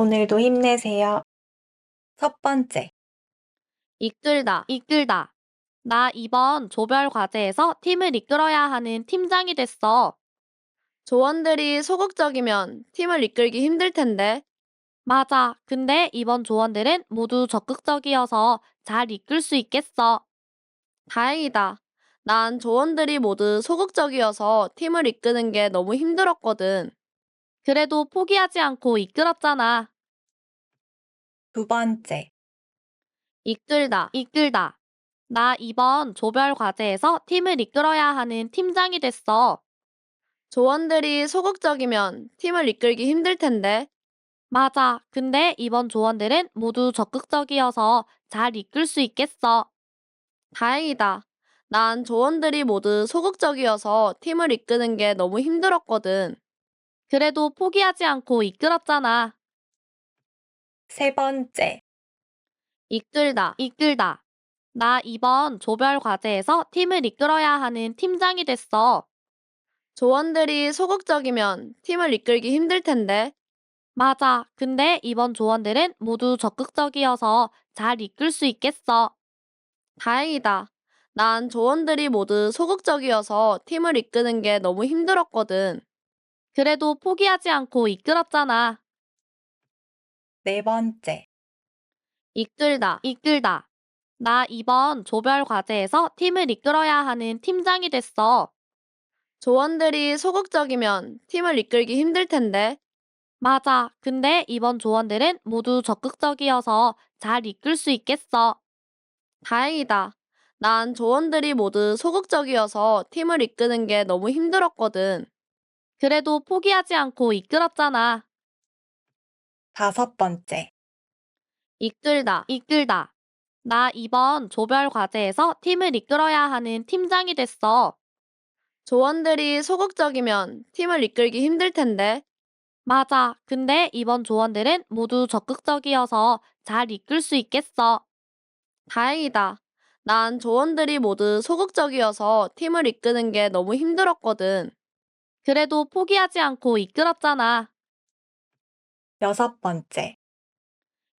오늘도 힘내세요. 첫 번째, 이끌다, 이끌다. 나 이번 조별 과제에서 팀을 이끌어야 하는 팀장이 됐어. 조원들이 소극적이면 팀을 이끌기 힘들 텐데. 맞아. 근데 이번 조원들은 모두 적극적이어서 잘 이끌 수 있겠어. 다행이다. 난 조원들이 모두 소극적이어서 팀을 이끄는 게 너무 힘들었거든. 그래도 포기하지 않고 이끌었잖아. 두 번째, 이끌다, 이끌다. 나 이번 조별 과제에서 팀을 이끌어야 하는 팀장이 됐어. 조원들이 소극적이면 팀을 이끌기 힘들 텐데. 맞아. 근데 이번 조원들은 모두 적극적이어서 잘 이끌 수 있겠어. 다행이다. 난 조원들이 모두 소극적이어서 팀을 이끄는 게 너무 힘들었거든. 그래도 포기하지 않고 이끌었잖아. 세 번째, 이끌다, 이끌다. 나 이번 조별 과제에서 팀을 이끌어야 하는 팀장이 됐어. 조원들이 소극적이면 팀을 이끌기 힘들 텐데. 맞아. 근데 이번 조원들은 모두 적극적이어서 잘 이끌 수 있겠어. 다행이다. 난 조원들이 모두 소극적이어서 팀을 이끄는 게 너무 힘들었거든. 그래도 포기하지 않고 이끌었잖아. 네 번째, 이끌다, 이끌다. 나 이번 조별 과제에서 팀을 이끌어야 하는 팀장이 됐어. 조원들이 소극적이면 팀을 이끌기 힘들 텐데. 맞아. 근데 이번 조원들은 모두 적극적이어서 잘 이끌 수 있겠어. 다행이다. 난 조원들이 모두 소극적이어서 팀을 이끄는 게 너무 힘들었거든. 그래도 포기하지 않고 이끌었잖아. 다섯 번째, 이끌다, 이끌다. 나 이번 조별 과제에서 팀을 이끌어야 하는 팀장이 됐어. 조원들이 소극적이면 팀을 이끌기 힘들 텐데. 맞아. 근데 이번 조원들은 모두 적극적이어서 잘 이끌 수 있겠어. 다행이다. 난 조원들이 모두 소극적이어서 팀을 이끄는 게 너무 힘들었거든. 그래도 포기하지 않고 이끌었잖아. 여섯 번째,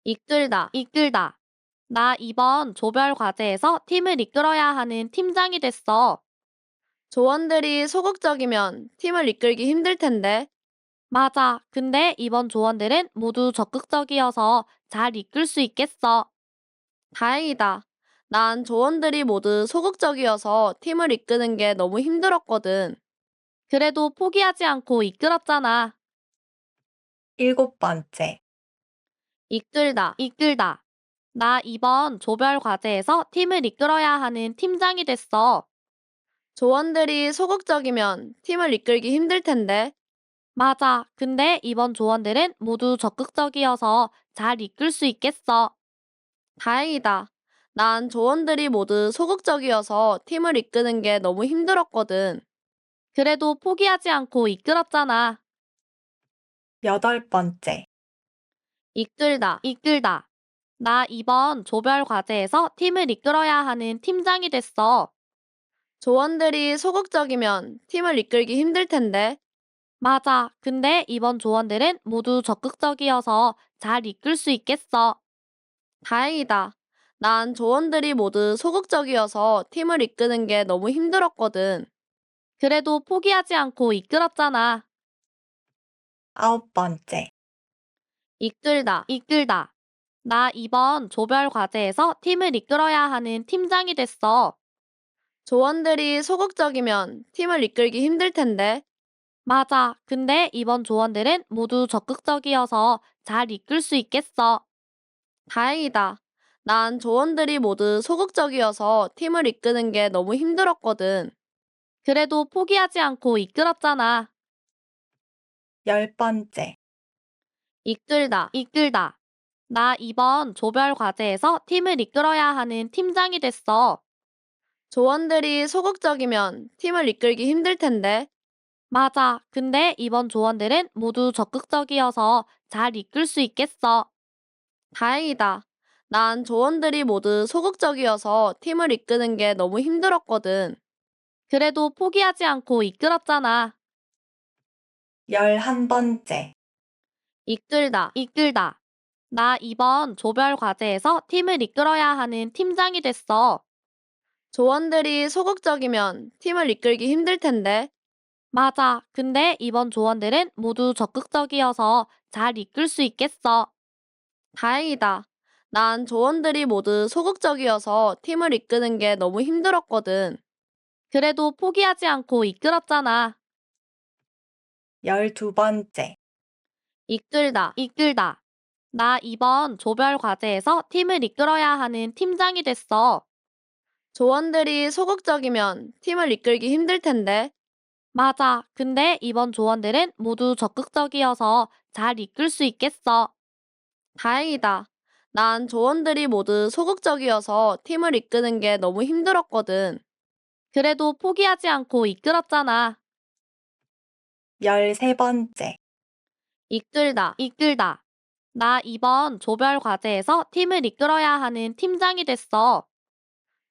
이끌다, 이끌다. 나 이번 조별 과제에서 팀을 이끌어야 하는 팀장이 됐어. 조원들이 소극적이면 팀을 이끌기 힘들 텐데. 맞아. 근데 이번 조원들은 모두 적극적이어서 잘 이끌 수 있겠어. 다행이다. 난 조원들이 모두 소극적이어서 팀을 이끄는 게 너무 힘들었거든. 그래도 포기하지 않고 이끌었잖아. 일곱 번째, 이끌다, 이끌다. 나 이번 조별 과제에서 팀을 이끌어야 하는 팀장이 됐어. 조원들이 소극적이면 팀을 이끌기 힘들 텐데. 맞아. 근데 이번 조원들은 모두 적극적이어서 잘 이끌 수 있겠어. 다행이다. 난 조원들이 모두 소극적이어서 팀을 이끄는 게 너무 힘들었거든. 그래도 포기하지 않고 이끌었잖아. 여덟 번째, 이끌다, 이끌다. 나 이번 조별 과제에서 팀을 이끌어야 하는 팀장이 됐어. 조원들이 소극적이면 팀을 이끌기 힘들 텐데. 맞아. 근데 이번 조원들은 모두 적극적이어서 잘 이끌 수 있겠어. 다행이다. 난 조원들이 모두 소극적이어서 팀을 이끄는 게 너무 힘들었거든. 그래도 포기하지 않고 이끌었잖아. 아홉 번째, 이끌다, 이끌다. 나 이번 조별 과제에서 팀을 이끌어야 하는 팀장이 됐어. 조원들이 소극적이면 팀을 이끌기 힘들 텐데. 맞아. 근데 이번 조원들은 모두 적극적이어서 잘 이끌 수 있겠어. 다행이다. 난 조원들이 모두 소극적이어서 팀을 이끄는 게 너무 힘들었거든. 그래도 포기하지 않고 이끌었잖아. 열 번째, 이끌다, 이끌다. 나 이번 조별 과제에서 팀을 이끌어야 하는 팀장이 됐어. 조원들이 소극적이면 팀을 이끌기 힘들 텐데. 맞아. 근데 이번 조원들은 모두 적극적이어서 잘 이끌 수 있겠어. 다행이다. 난 조원들이 모두 소극적이어서 팀을 이끄는 게 너무 힘들었거든. 그래도 포기하지 않고 이끌었잖아. 열한 번째, 이끌다, 이끌다. 나 이번 조별 과제에서 팀을 이끌어야 하는 팀장이 됐어. 조원들이 소극적이면 팀을 이끌기 힘들 텐데. 맞아. 근데 이번 조원들은 모두 적극적이어서 잘 이끌 수 있겠어. 다행이다. 난 조원들이 모두 소극적이어서 팀을 이끄는 게 너무 힘들었거든. 그래도 포기하지 않고 이끌었잖아. 12번째. 이끌다, 이끌다. 나 이번 조별 과제에서 팀을 이끌어야 하는 팀장이 됐어. 조원들이 소극적이면 팀을 이끌기 힘들 텐데. 맞아. 근데 이번 조원들은 모두 적극적이어서 잘 이끌 수 있겠어. 다행이다. 난 조원들이 모두 소극적이어서 팀을 이끄는 게 너무 힘들었거든. 그래도 포기하지 않고 이끌었잖아. 13번째. 이끌다, 이끌다. 나 이번 조별 과제에서 팀을 이끌어야 하는 팀장이 됐어.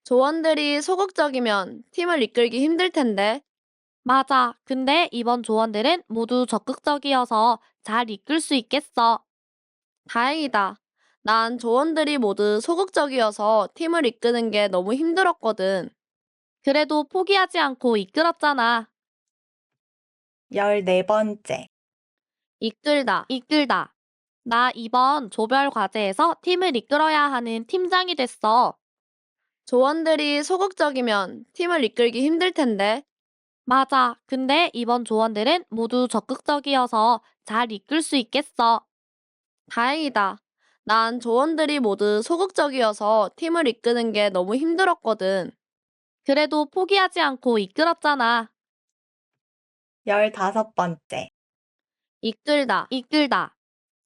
조원들이 소극적이면 팀을 이끌기 힘들 텐데. 맞아. 근데 이번 조원들은 모두 적극적이어서 잘 이끌 수 있겠어. 다행이다. 난 조원들이 모두 소극적이어서 팀을 이끄는 게 너무 힘들었거든. 그래도 포기하지 않고 이끌었잖아. 14번째. 이끌다, 이끌다. 나 이번 조별 과제에서 팀을 이끌어야 하는 팀장이 됐어. 조원들이 소극적이면 팀을 이끌기 힘들 텐데. 맞아. 근데 이번 조원들은 모두 적극적이어서 잘 이끌 수 있겠어. 다행이다. 난 조원들이 모두 소극적이어서 팀을 이끄는 게 너무 힘들었거든. 그래도 포기하지 않고 이끌었잖아. 15번째. 이끌다, 이끌다.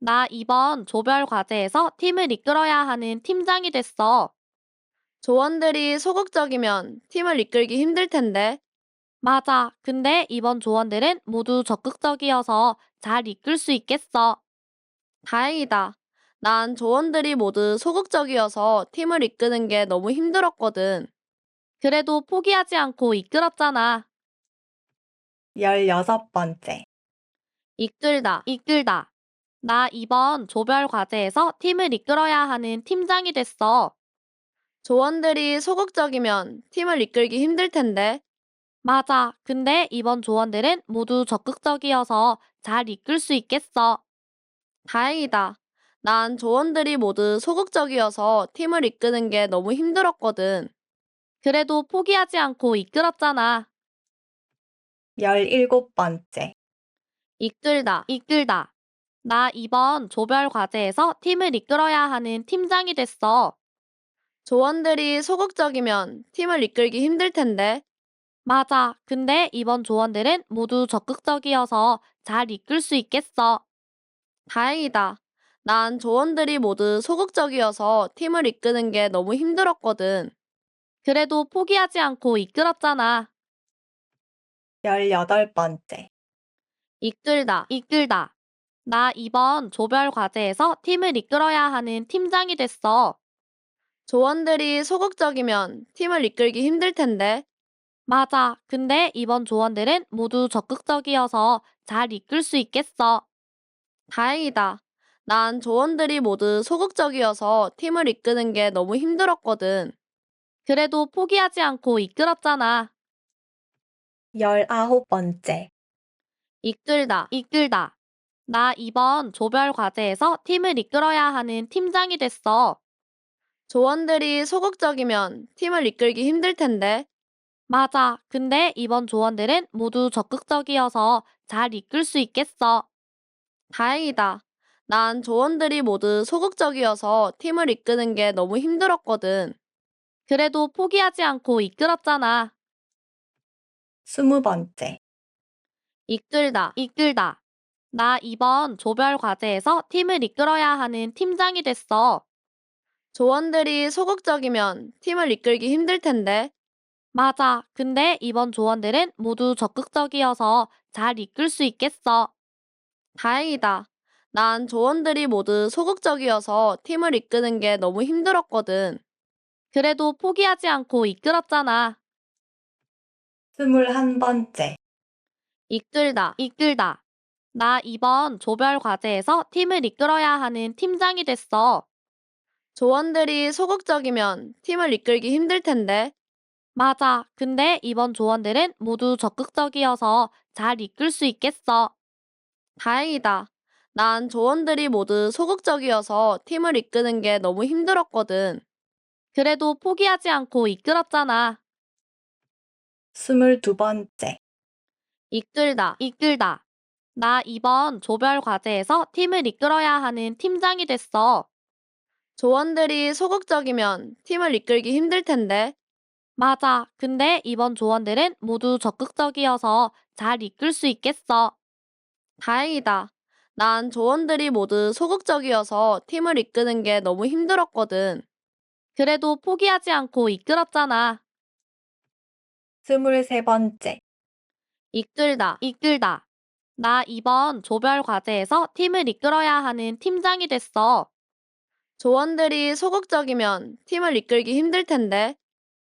나 이번 조별 과제에서 팀을 이끌어야 하는 팀장이 됐어. 조원들이 소극적이면 팀을 이끌기 힘들 텐데. 맞아. 근데 이번 조원들은 모두 적극적이어서 잘 이끌 수 있겠어. 다행이다. 난 조원들이 모두 소극적이어서 팀을 이끄는 게 너무 힘들었거든. 그래도 포기하지 않고 이끌었잖아. 16번째. 이끌다, 이끌다. 나 이번 조별 과제에서 팀을 이끌어야 하는 팀장이 됐어. 조원들이 소극적이면 팀을 이끌기 힘들 텐데. 맞아. 근데 이번 조원들은 모두 적극적이어서 잘 이끌 수 있겠어. 다행이다. 난 조원들이 모두 소극적이어서 팀을 이끄는 게 너무 힘들었거든. 그래도 포기하지 않고 이끌었잖아. 17번째. 이끌다, 이끌다. 나 이번 조별 과제에서 팀을 이끌어야 하는 팀장이 됐어. 조원들이 소극적이면 팀을 이끌기 힘들 텐데. 맞아. 근데 이번 조원들은 모두 적극적이어서 잘 이끌 수 있겠어. 다행이다. 난 조원들이 모두 소극적이어서 팀을 이끄는 게 너무 힘들었거든. 그래도 포기하지 않고 이끌었잖아. 18번째. 이끌다, 이끌다. 나 이번 조별 과제에서 팀을 이끌어야 하는 팀장이 됐어. 조원들이 소극적이면 팀을 이끌기 힘들 텐데. 맞아. 근데 이번 조원들은 모두 적극적이어서 잘 이끌 수 있겠어. 다행이다. 난 조원들이 모두 소극적이어서 팀을 이끄는 게 너무 힘들었거든. 그래도 포기하지 않고 이끌었잖아. 19번째. 이끌다, 이끌다. 나 이번 조별 과제에서 팀을 이끌어야 하는 팀장이 됐어. 조원들이 소극적이면 팀을 이끌기 힘들 텐데. 맞아. 근데 이번 조원들은 모두 적극적이어서 잘 이끌 수 있겠어. 다행이다. 난 조원들이 모두 소극적이어서 팀을 이끄는 게 너무 힘들었거든. 그래도 포기하지 않고 이끌었잖아. 20번째. 이끌다, 이끌다. 나 이번 조별 과제에서 팀을 이끌어야 하는 팀장이 됐어. 조원들이 소극적이면 팀을 이끌기 힘들 텐데. 맞아. 근데 이번 조원들은 모두 적극적이어서 잘 이끌 수 있겠어. 다행이다. 난 조원들이 모두 소극적이어서 팀을 이끄는 게 너무 힘들었거든. 그래도 포기하지 않고 이끌었잖아. 21번째. 이끌다, 이끌다. 나 이번 조별 과제에서 팀을 이끌어야 하는 팀장이 됐어. 조원들이 소극적이면 팀을 이끌기 힘들 텐데. 맞아. 근데 이번 조원들은 모두 적극적이어서 잘 이끌 수 있겠어. 다행이다. 난 조원들이 모두 소극적이어서 팀을 이끄는 게 너무 힘들었거든. 그래도 포기하지 않고 이끌었잖아. 22번째. 이끌다, 이끌다. 나 이번 조별 과제에서 팀을 이끌어야 하는 팀장이 됐어. 조원들이 소극적이면 팀을 이끌기 힘들 텐데. 맞아. 근데 이번 조원들은 모두 적극적이어서 잘 이끌 수 있겠어. 다행이다. 난 조원들이 모두 소극적이어서 팀을 이끄는 게 너무 힘들었거든. 그래도 포기하지 않고 이끌었잖아. 23번째. 이끌다, 이끌다. 나 이번 조별 과제에서 팀을 이끌어야 하는 팀장이 됐어. 조원들이 소극적이면 팀을 이끌기 힘들 텐데.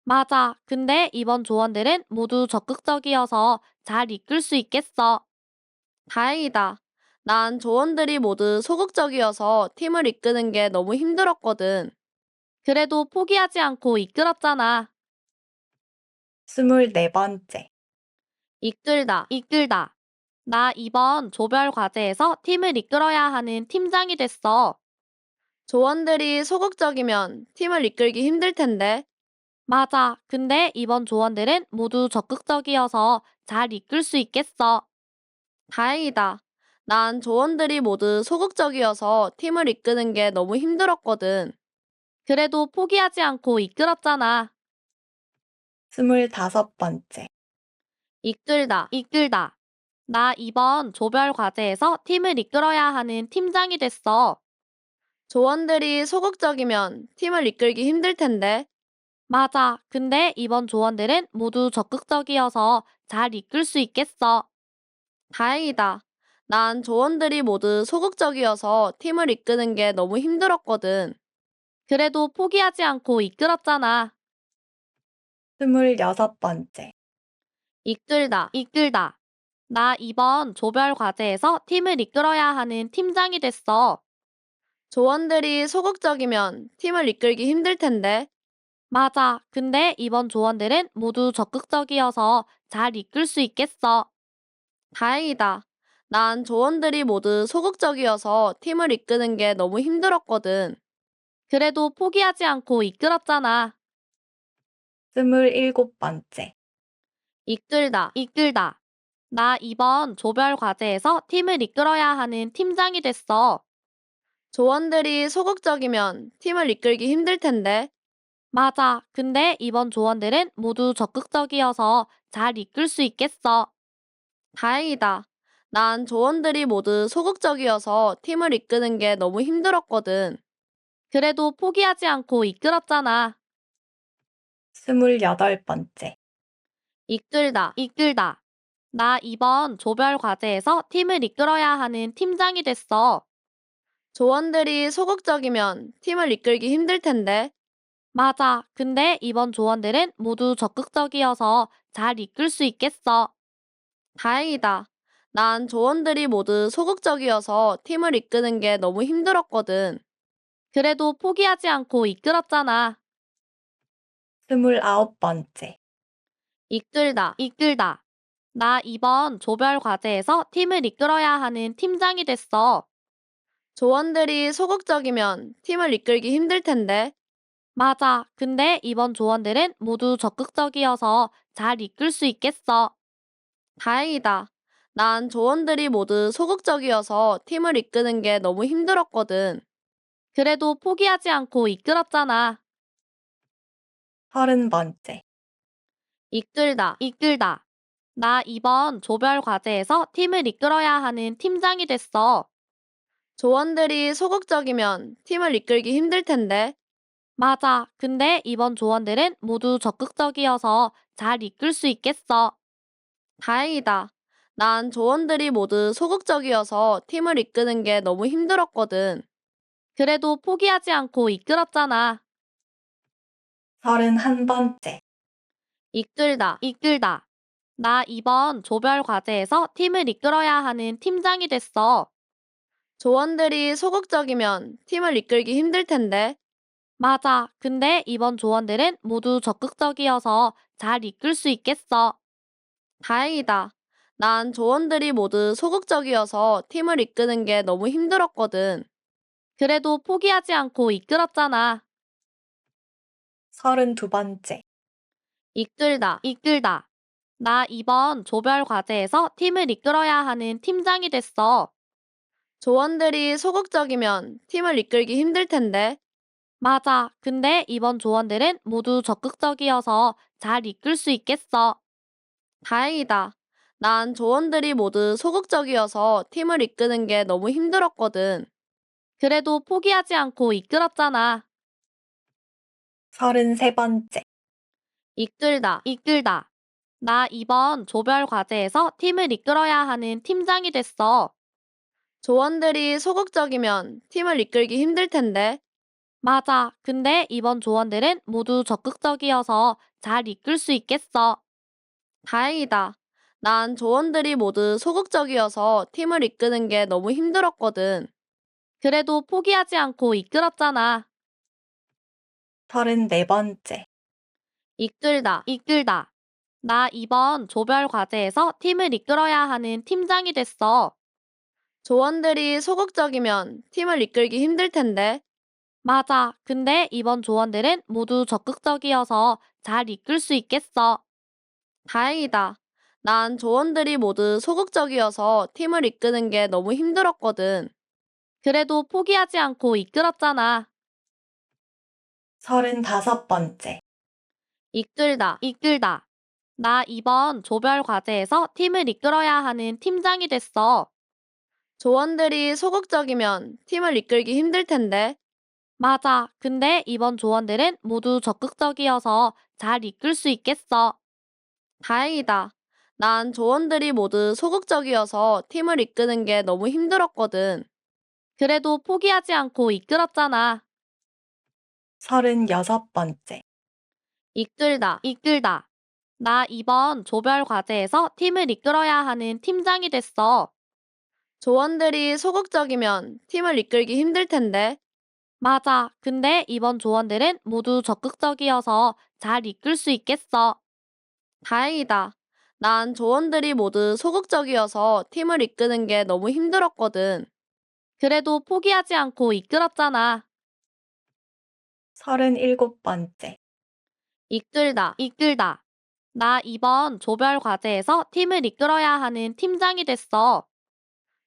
맞아. 근데 이번 조원들은 모두 적극적이어서 잘 이끌 수 있겠어. 다행이다. 난 조원들이 모두 소극적이어서 팀을 이끄는 게 너무 힘들었거든. 그래도 포기하지 않고 이끌었잖아. 24번째. 이끌다, 이끌다. 나 이번 조별 과제에서 팀을 이끌어야 하는 팀장이 됐어. 조원들이 소극적이면 팀을 이끌기 힘들 텐데. 맞아. 근데 이번 조원들은 모두 적극적이어서 잘 이끌 수 있겠어. 다행이다. 난 조원들이 모두 소극적이어서 팀을 이끄는 게 너무 힘들었거든. 그래도 포기하지 않고 이끌었잖아. 25번째. 이끌다, 이끌다. 나 이번 조별 과제에서 팀을 이끌어야 하는 팀장이 됐어. 조원들이 소극적이면 팀을 이끌기 힘들 텐데. 맞아. 근데 이번 조원들은 모두 적극적이어서 잘 이끌 수 있겠어. 다행이다. 난 조원들이 모두 소극적이어서 팀을 이끄는 게 너무 힘들었거든. 그래도 포기하지 않고 이끌었잖아. 26번째. 이끌다, 이끌다. 나 이번 조별 과제에서 팀을 이끌어야 하는 팀장이 됐어. 조원들이 소극적이면 팀을 이끌기 힘들 텐데. 맞아. 근데 이번 조원들은 모두 적극적이어서 잘 이끌 수 있겠어. 다행이다. 난 조원들이 모두 소극적이어서 팀을 이끄는 게 너무 힘들었거든. 그래도 포기하지 않고 이끌었잖아. 27번째. 이끌다, 이끌다. 나 이번 조별 과제에서 팀을 이끌어야 하는 팀장이 됐어. 조원들이 소극적이면 팀을 이끌기 힘들 텐데. 맞아. 근데 이번 조원들은 모두 적극적이어서 잘 이끌 수 있겠어. 다행이다. 난 조원들이 모두 소극적이어서 팀을 이끄는 게 너무 힘들었거든. 그래도 포기하지 않고 이끌었잖아. 28번째. 이끌다, 이끌다. 나 이번 조별 과제에서 팀을 이끌어야 하는 팀장이 됐어. 조원들이 소극적이면 팀을 이끌기 힘들 텐데. 맞아. 근데 이번 조원들은 모두 적극적이어서 잘 이끌 수 있겠어. 다행이다. 난 조원들이 모두 소극적이어서 팀을 이끄는 게 너무 힘들었거든. 그래도 포기하지 않고 이끌었잖아. 29번째. 이끌다, 이끌다. 나 이번 조별 과제에서 팀을 이끌어야 하는 팀장이 됐어. 조원들이 소극적이면 팀을 이끌기 힘들 텐데. 맞아. 근데 이번 조원들은 모두 적극적이어서 잘 이끌 수 있겠어. 다행이다. 난 조원들이 모두 소극적이어서 팀을 이끄는 게 너무 힘들었거든. 그래도 포기하지 않고 이끌었잖아. 30번째. 이끌다, 이끌다. 나 이번 조별 과제에서 팀을 이끌어야 하는 팀장이 됐어. 조원들이 소극적이면 팀을 이끌기 힘들 텐데. 맞아. 근데 이번 조원들은 모두 적극적이어서 잘 이끌 수 있겠어. 다행이다. 난 조원들이 모두 소극적이어서 팀을 이끄는 게 너무 힘들었거든. 그래도 포기하지 않고 이끌었잖아. 31번째. 이끌다, 이끌다. 나 이번 조별 과제에서 팀을 이끌어야 하는 팀장이 됐어. 조원들이 소극적이면 팀을 이끌기 힘들 텐데. 맞아. 근데 이번 조원들은 모두 적극적이어서 잘 이끌 수 있겠어. 다행이다. 난 조원들이 모두 소극적이어서 팀을 이끄는 게 너무 힘들었거든. 그래도 포기하지 않고 이끌었잖아. 32번째. 이끌다, 이끌다. 나 이번 조별 과제에서 팀을 이끌어야 하는 팀장이 됐어. 조원들이 소극적이면 팀을 이끌기 힘들 텐데. 맞아. 근데 이번 조원들은 모두 적극적이어서 잘 이끌 수 있겠어. 다행이다. 난 조원들이 모두 소극적이어서 팀을 이끄는 게 너무 힘들었거든. 그래도 포기하지 않고 이끌었잖아. 33번째. 이끌다, 이끌다. 나 이번 조별 과제에서 팀을 이끌어야 하는 팀장이 됐어. 조원들이 소극적이면 팀을 이끌기 힘들 텐데. 맞아. 근데 이번 조원들은 모두 적극적이어서 잘 이끌 수 있겠어. 다행이다. 난 조원들이 모두 소극적이어서 팀을 이끄는 게 너무 힘들었거든. 그래도 포기하지 않고 이끌었잖아. 34번째. 이끌다, 이끌다. 나 이번 조별 과제에서 팀을 이끌어야 하는 팀장이 됐어. 조원들이 소극적이면 팀을 이끌기 힘들 텐데. 맞아. 근데 이번 조원들은 모두 적극적이어서 잘 이끌 수 있겠어. 다행이다. 난 조원들이 모두 소극적이어서 팀을 이끄는 게 너무 힘들었거든. 그래도 포기하지 않고 이끌었잖아. 35번째. 이끌다, 이끌다. 나 이번 조별 과제에서 팀을 이끌어야 하는 팀장이 됐어. 조원들이 소극적이면 팀을 이끌기 힘들 텐데. 맞아. 근데 이번 조원들은 모두 적극적이어서 잘 이끌 수 있겠어. 다행이다. 난 조원들이 모두 소극적이어서 팀을 이끄는 게 너무 힘들었거든. 그래도 포기하지 않고 이끌었잖아. 36번째. 이끌다, 이끌다. 나 이번 조별 과제에서 팀을 이끌어야 하는 팀장이 됐어. 조원들이 소극적이면 팀을 이끌기 힘들 텐데. 맞아. 근데 이번 조원들은 모두 적극적이어서 잘 이끌 수 있겠어. 다행이다. 난 조원들이 모두 소극적이어서 팀을 이끄는 게 너무 힘들었거든. 그래도 포기하지 않고 이끌었잖아. 37번째. 이끌다, 이끌다. 나 이번 조별 과제에서 팀을 이끌어야 하는 팀장이 됐어.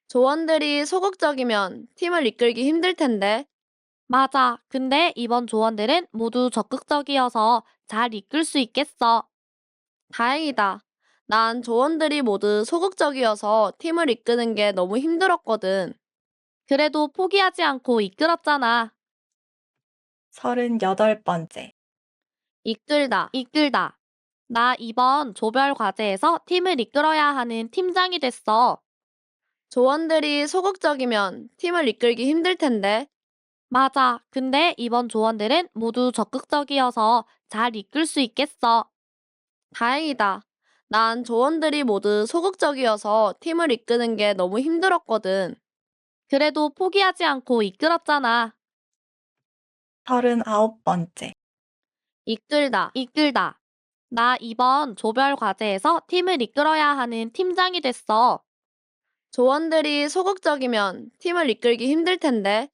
조원들이 소극적이면 팀을 이끌기 힘들 텐데. 맞아. 근데 이번 조원들은 모두 적극적이어서 잘 이끌 수 있겠어. 다행이다. 난 조원들이 모두 소극적이어서 팀을 이끄는 게 너무 힘들었거든. 그래도 포기하지 않고 이끌었잖아. 38번째. 이끌다, 이끌다. 나 이번 조별 과제에서 팀을 이끌어야 하는 팀장이 됐어. 조원들이 소극적이면 팀을 이끌기 힘들 텐데. 맞아. 근데 이번 조원들은 모두 적극적이어서 잘 이끌 수 있겠어. 다행이다. 난 조원들이 모두 소극적이어서 팀을 이끄는 게 너무 힘들었거든. 그래도 포기하지 않고 이끌었잖아. 39번째. 이끌다, 이끌다. 나 이번 조별 과제에서 팀을 이끌어야 하는 팀장이 됐어. 조원들이 소극적이면 팀을 이끌기 힘들 텐데.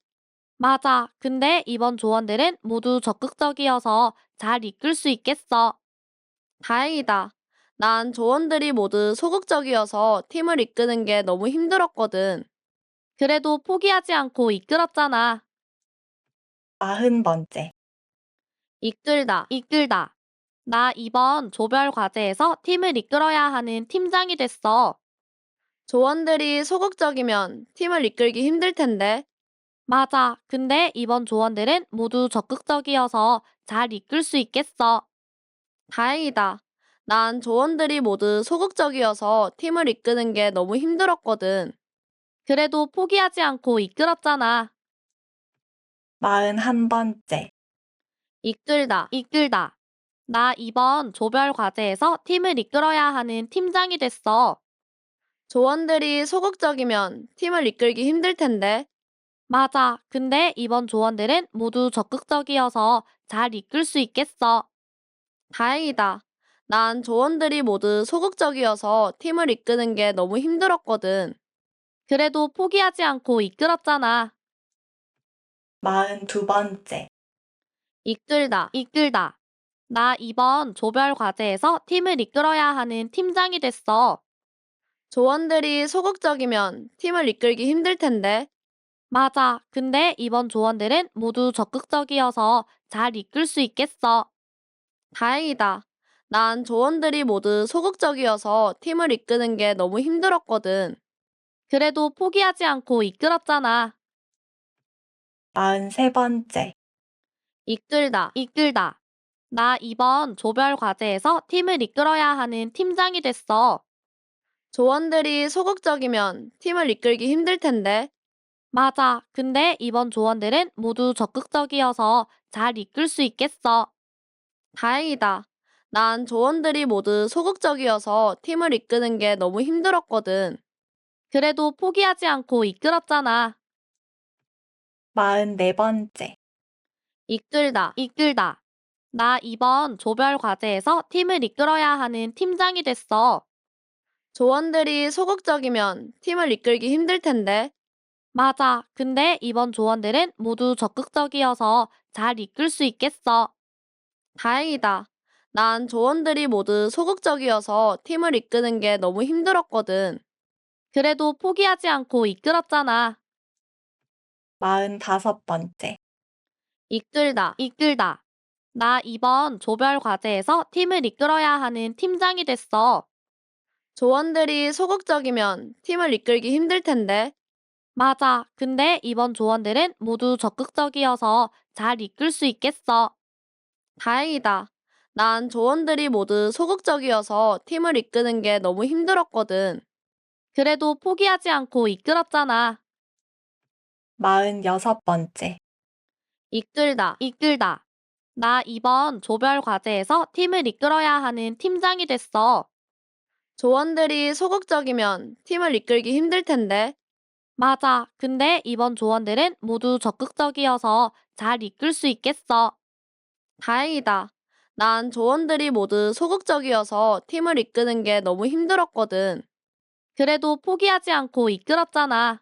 맞아. 근데 이번 조원들은 모두 적극적이어서 잘 이끌 수 있겠어. 다행이다. 난 조원들이 모두 소극적이어서 팀을 이끄는 게 너무 힘들었거든. 그래도 포기하지 않고 이끌었잖아. 40번째. 이끌다, 이끌다. 나 이번 조별 과제에서 팀을 이끌어야 하는 팀장이 됐어. 조원들이 소극적이면 팀을 이끌기 힘들 텐데. 맞아. 근데 이번 조원들은 모두 적극적이어서 잘 이끌 수 있겠어. 다행이다. 난 조원들이 모두 소극적이어서 팀을 이끄는 게 너무 힘들었거든. 그래도 포기하지 않고 이끌었잖아. 41번째. 이끌다, 이끌다. 나 이번 조별 과제에서 팀을 이끌어야 하는 팀장이 됐어. 조원들이 소극적이면 팀을 이끌기 힘들 텐데. 맞아. 근데 이번 조원들은 모두 적극적이어서 잘 이끌 수 있겠어. 다행이다. 난 조원들이 모두 소극적이어서 팀을 이끄는 게 너무 힘들었거든. 그래도 포기하지 않고 이끌었잖아. 42번째, 이끌다, 이끌다. 나 이번 조별 과제에서 팀을 이끌어야 하는 팀장이 됐어. 조원들이 소극적이면 팀을 이끌기 힘들 텐데. 맞아. 근데 이번 조원들은 모두 적극적이어서 잘 이끌 수 있겠어. 다행이다. 난 조원들이 모두 소극적이어서 팀을 이끄는 게 너무 힘들었거든. 그래도 포기하지 않고 이끌었잖아. 43번째, 이끌다, 이끌다. 나 이번 조별 과제에서 팀을 이끌어야 하는 팀장이 됐어. 조원들이 소극적이면 팀을 이끌기 힘들 텐데. 맞아. 근데 이번 조원들은 모두 적극적이어서 잘 이끌 수 있겠어. 다행이다. 난 조원들이 모두 소극적이어서 팀을 이끄는 게 너무 힘들었거든. 그래도 포기하지 않고 이끌었잖아. 44번째, 이끌다, 이끌다. 나 이번 조별 과제에서 팀을 이끌어야 하는 팀장이 됐어. 조원들이 소극적이면 팀을 이끌기 힘들 텐데. 맞아. 근데 이번 조원들은 모두 적극적이어서 잘 이끌 수 있겠어. 다행이다. 난 조원들이 모두 소극적이어서 팀을 이끄는 게 너무 힘들었거든. 그래도 포기하지 않고 이끌었잖아. 45번째, 이끌다, 이끌다. 나 이번 조별 과제에서 팀을 이끌어야 하는 팀장이 됐어. 조원들이 소극적이면 팀을 이끌기 힘들 텐데. 맞아. 근데 이번 조원들은 모두 적극적이어서 잘 이끌 수 있겠어. 다행이다. 난 조원들이 모두 소극적이어서 팀을 이끄는 게 너무 힘들었거든. 그래도 포기하지 않고 이끌었잖아. 46번째, 이끌다, 이끌다. 나 이번 조별 과제에서 팀을 이끌어야 하는 팀장이 됐어. 조원들이 소극적이면 팀을 이끌기 힘들 텐데. 맞아. 근데 이번 조원들은 모두 적극적이어서 잘 이끌 수 있겠어. 다행이다. 난 조원들이 모두 소극적이어서 팀을 이끄는 게 너무 힘들었거든. 그래도 포기하지 않고 이끌었잖아.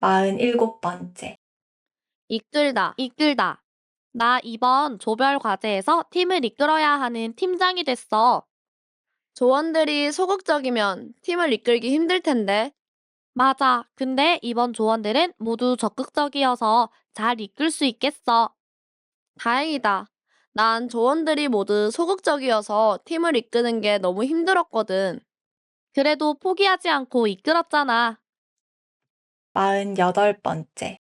47번째, 이끌다, 이끌다. 나 이번 조별 과제에서 팀을 이끌어야 하는 팀장이 됐어. 조원들이 소극적이면 팀을 이끌기 힘들 텐데. 맞아. 근데 이번 조원들은 모두 적극적이어서 잘 이끌 수 있겠어. 다행이다. 난 조원들이 모두 소극적이어서 팀을 이끄는 게 너무 힘들었거든. 그래도 포기하지 않고 이끌었잖아. 48번째,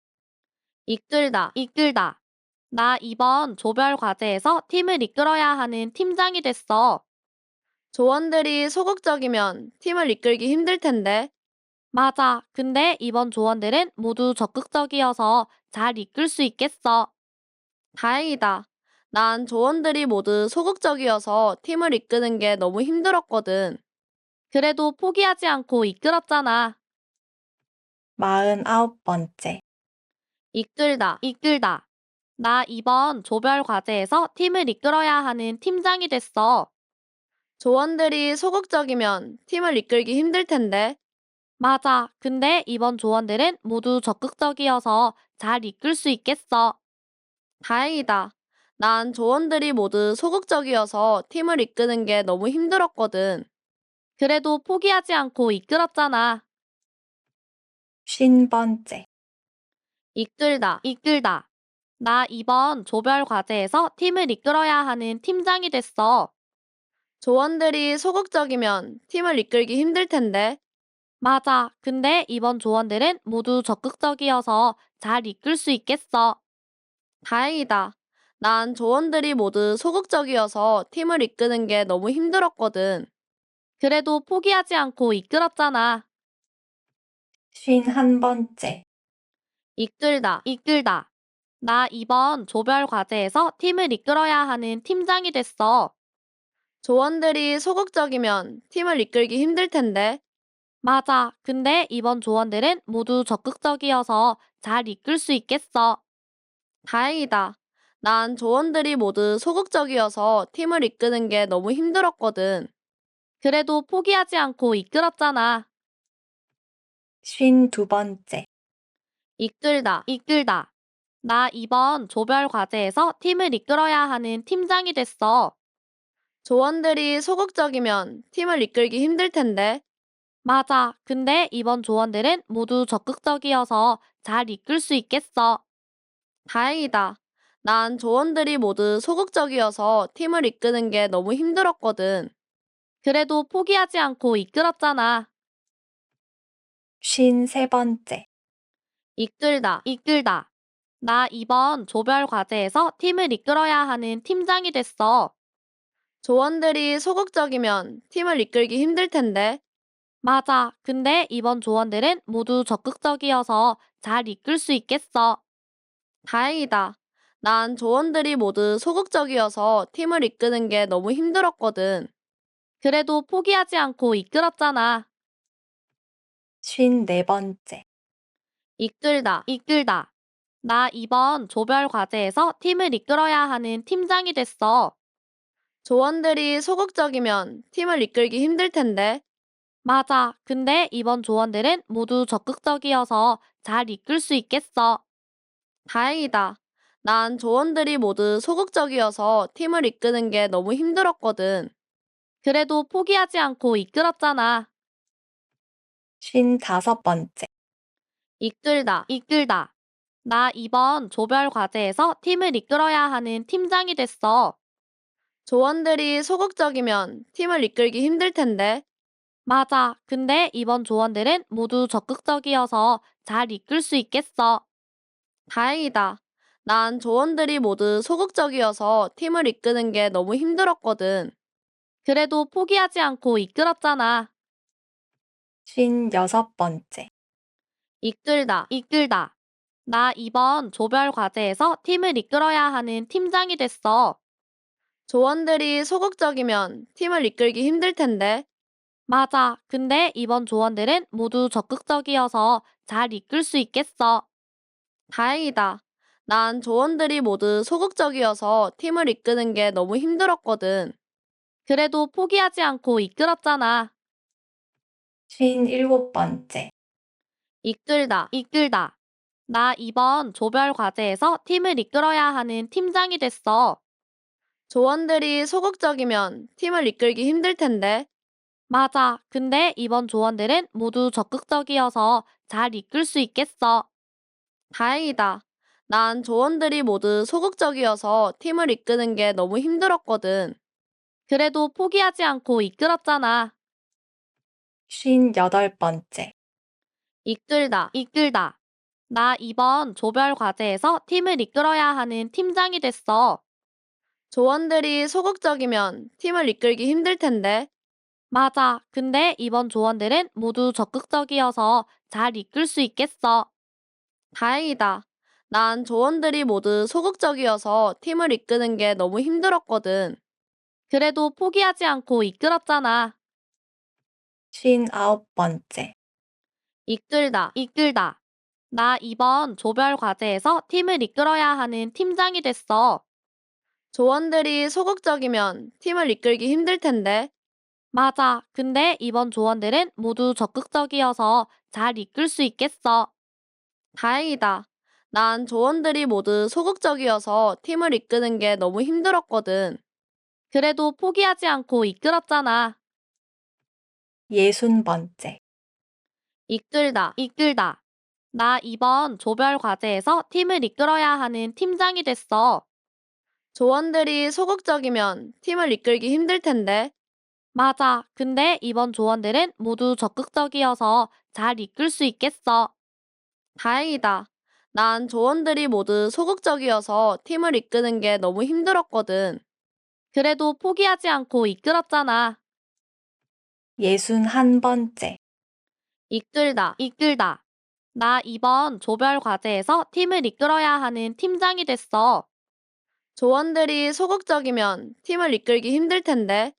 이끌다, 이끌다. 나 이번 조별 과제에서 팀을 이끌어야 하는 팀장이 됐어. 조원들이 소극적이면 팀을 이끌기 힘들 텐데. 맞아. 근데 이번 조원들은 모두 적극적이어서 잘 이끌 수 있겠어. 다행이다. 난 조원들이 모두 소극적이어서 팀을 이끄는 게 너무 힘들었거든. 그래도 포기하지 않고 이끌었잖아. 49번째, 이끌다, 이끌다. 나 이번 조별 과제에서 팀을 이끌어야 하는 팀장이 됐어. 조원들이 소극적이면 팀을 이끌기 힘들 텐데. 맞아. 근데 이번 조원들은 모두 적극적이어서 잘 이끌 수 있겠어. 다행이다. 난 조원들이 모두 소극적이어서 팀을 이끄는 게 너무 힘들었거든. 그래도 포기하지 않고 이끌었잖아. 50번째, 이끌다, 이끌다. 나 이번 조별 과제에서 팀을 이끌어야 하는 팀장이 됐어. 조원들이 소극적이면 팀을 이끌기 힘들 텐데. 맞아. 근데 이번 조원들은 모두 적극적이어서 잘 이끌 수 있겠어. 다행이다. 난 조원들이 모두 소극적이어서 팀을 이끄는 게 너무 힘들었거든. 그래도 포기하지 않고 이끌었잖아. 51번째, 이끌다, 이끌다. 나 이번 조별 과제에서 팀을 이끌어야 하는 팀장이 됐어. 조원들이 소극적이면 팀을 이끌기 힘들 텐데. 맞아. 근데 이번 조원들은 모두 적극적이어서 잘 이끌 수 있겠어. 다행이다. 난 조원들이 모두 소극적이어서 팀을 이끄는 게 너무 힘들었거든. 그래도 포기하지 않고 이끌었잖아. 52번째. 이끌다, 이끌다. 나 이번 조별 과제에서 팀을 이끌어야 하는 팀장이 됐어. 조원들이 소극적이면 팀을 이끌기 힘들 텐데. 맞아. 근데 이번 조원들은 모두 적극적이어서 잘 이끌 수 있겠어. 다행이다. 난 조원들이 모두 소극적이어서 팀을 이끄는 게 너무 힘들었거든. 그래도 포기하지 않고 이끌었잖아. 53번째. 이끌다, 이끌다. 나 이번 조별 과제에서 팀을 이끌어야 하는 팀장이 됐어. 조원들이 소극적이면 팀을 이끌기 힘들 텐데. 맞아. 근데 이번 조원들은 모두 적극적이어서 잘 이끌 수 있겠어. 다행이다. 난 조원들이 모두 소극적이어서 팀을 이끄는 게 너무 힘들었거든. 그래도 포기하지 않고 이끌었잖아. 54번째. 이끌다, 이끌다. 나 이번 조별 과제에서 팀을 이끌어야 하는 팀장이 됐어. 조원들이 소극적이면 팀을 이끌기 힘들 텐데. 맞아. 근데 이번 조원들은 모두 적극적이어서 잘 이끌 수 있겠어. 다행이다. 난 조원들이 모두 소극적이어서 팀을 이끄는 게 너무 힘들었거든. 그래도 포기하지 않고 이끌었잖아. 55번째. 이끌다, 이끌다. 나 이번 조별 과제에서 팀을 이끌어야 하는 팀장이 됐어. 조원들이 소극적이면 팀을 이끌기 힘들 텐데. 맞아. 근데 이번 조원들은 모두 적극적이어서 잘 이끌 수 있겠어. 다행이다. 난 조원들이 모두 소극적이어서 팀을 이끄는 게 너무 힘들었거든. 그래도 포기하지 않고 이끌었잖아. 56번째. 이끌다, 이끌다. 나 이번 조별 과제에서 팀을 이끌어야 하는 팀장이 됐어. 조원들이 소극적이면 팀을 이끌기 힘들 텐데. 맞아. 근데 이번 조원들은 모두 적극적이어서 잘 이끌 수 있겠어. 다행이다. 난 조원들이 모두 소극적이어서 팀을 이끄는 게 너무 힘들었거든. 그래도 포기하지 않고 이끌었잖아. 57번째. 이끌다, 이끌다. 나 이번 조별 과제에서 팀을 이끌어야 하는 팀장이 됐어. 조원들이 소극적이면 팀을 이끌기 힘들 텐데. 맞아. 근데 이번 조원들은 모두 적극적이어서 잘 이끌 수 있겠어. 다행이다. 난 조원들이 모두 소극적이어서 팀을 이끄는 게 너무 힘들었거든. 그래도 포기하지 않고 이끌었잖아. 58번째. 이끌다, 이끌다. 나 이번 조별 과제에서 팀을 이끌어야 하는 팀장이 됐어. 조원들이 소극적이면 팀을 이끌기 힘들 텐데. 맞아. 근데 이번 조원들은 모두 적극적이어서 잘 이끌 수 있겠어. 다행이다. 난 조원들이 모두 소극적이어서 팀을 이끄는 게 너무 힘들었거든. 그래도 포기하지 않고 이끌었잖아. 59번째. 이끌다, 이끌다. 나 이번 조별 과제에서 팀을 이끌어야 하는 팀장이 됐어. 조원들이 소극적이면 팀을 이끌기 힘들 텐데. 맞아. 근데 이번 조원들은 모두 적극적이어서 잘 이끌 수 있겠어. 다행이다. 난 조원들이 모두 소극적이어서 팀을 이끄는 게 너무 힘들었거든. 그래도 포기하지 않고 이끌었잖아. 60번째. 이끌다, 이끌다. 나 이번 조별 과제에서 팀을 이끌어야 하는 팀장이 됐어. 조원들이 소극적이면 팀을 이끌기 힘들 텐데. 맞아. 근데 이번 조원들은 모두 적극적이어서 잘 이끌 수 있겠어. 다행이다. 난 조원들이 모두 소극적이어서 팀을 이끄는 게 너무 힘들었거든. 그래도 포기하지 않고 이끌었잖아. 61번째. 이끌다, 이끌다. 나 이번 조별 과제에서 팀을 이끌어야 하는 팀장이 됐어. 조원들이 소극적이면 팀을 이끌기 힘들 텐데.